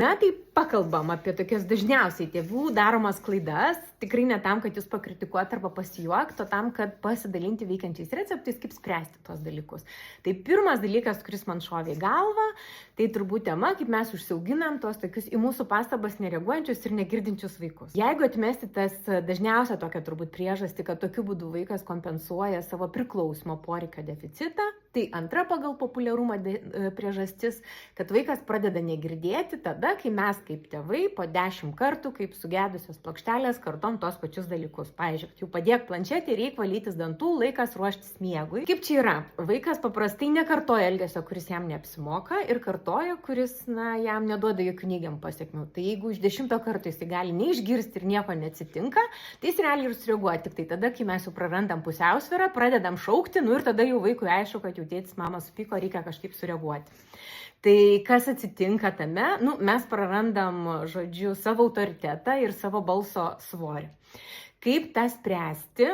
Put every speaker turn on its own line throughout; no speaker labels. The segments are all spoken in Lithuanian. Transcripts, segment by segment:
Na, tai pakalbam apie tokias dažniausiai tėvų daromas klaidas, tikrai ne tam, kad jūs pakritikuot arba pasijuokt, o tam, kad pasidalinti veikiančiais receptais, kaip spręsti tos dalykus. Tai pirmas dalykas, kuris man šovė į galvą, tai turbūt tema, kaip mes užsiauginam tos tokius į mūsų pastabas nereaguojančius ir negirdinčius vaikus. Jeigu atmesti tas dažniausia tokia turbūt priežastį, kad tokiu būdu vaikas kompensuoja savo priklausimo poreikio deficitą, tai antra pagal populiarumą priežastis, kad vaikas pradeda negirdėti tada, kai mes kaip tėvai po 10 kartų, kaip sugedusios plokštelės, kartom tos pačius dalykus. Pavyzdžiui, jau padėk planšetį, reikia valytis dantų, laikas ruoštis miegui. Kaip čia yra? Vaikas paprastai nekartoja elgesio, kuris jam neapsimoka, ir kartoja, kuris, jam neduoda jokių neigiamų pasiekmių. Tai jeigu iš 10 kartų jis gali neišgirsti ir nieko neatsitinka, tai jis realiai ir sureaguoja tik tai tada, kai mes jau prarandam pusiausvyrą, pradedam šaukti, ir tada jau vaikui aišku, kad jau tėtis, mama supyko, reikia kažkaip sureaguoti. Tai kas atsitinka tame? Mes prarandam, savo autoritetą ir savo balso svorį. Kaip tą spręsti,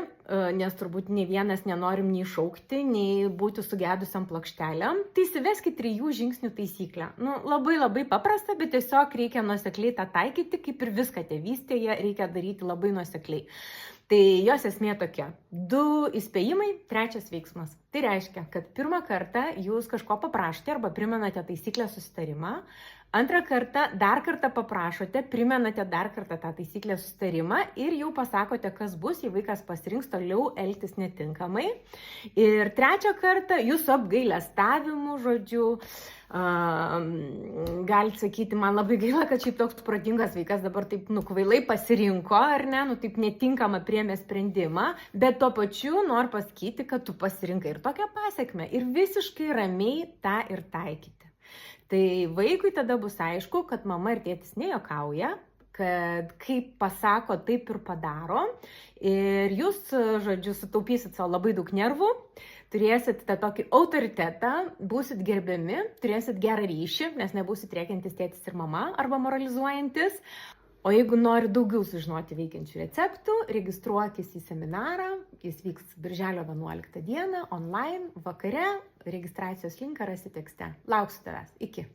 nes turbūt nei vienas nenorim nei šaukti, nei būti sugedusiam plokštelėm, tai įsiveskit 3 žingsnių taisyklę. Labai paprasta, bet tiesiog reikia nuosekliai tą taikyti, kaip ir viską tėvystėje reikia daryti labai nuosekliai. Tai jos esmė tokia: 2 įspėjimai, 3 veiksmas. Tai reiškia, kad pirmą kartą jūs kažko paprašote arba primenate taisyklę susitarimą, antrą kartą dar kartą paprašote, primenate dar kartą tą taisyklę susitarimą ir jau pasakote, kas bus, jei vaikas pasirinks toliau elgtis netinkamai. Ir trečią kartą jūsų apgailestavimu, galite sakyti, man labai gaila, kad šiaip toks protingas vaikas dabar taip kvailai pasirinko, ar ne, taip netinkamą priėmė sprendimą, bet tuo pačiu noriu pasakyti, kad tu pasirinkai ir tokią pasekmę ir visiškai ramiai tą ir taikyti. Tai vaikui tada bus aišku, kad mama ir tėtis nejuokauja, kad kaip pasako, taip ir padaro. Ir jūs, sutaupysit savo labai daug nervų, turėsit tą tokį autoritetą, būsit gerbiami, turėsit gerą ryšį, nes nebūsit rėkiantis tėtis ir mama arba moralizuojantis. O jeigu nori daugiau sužinoti veikiančių receptų, registruokis į seminarą. Jis vyks birželio 11 dieną online, vakare. Registracijos linką rasi tekste. Lauksiu tavęs. Iki.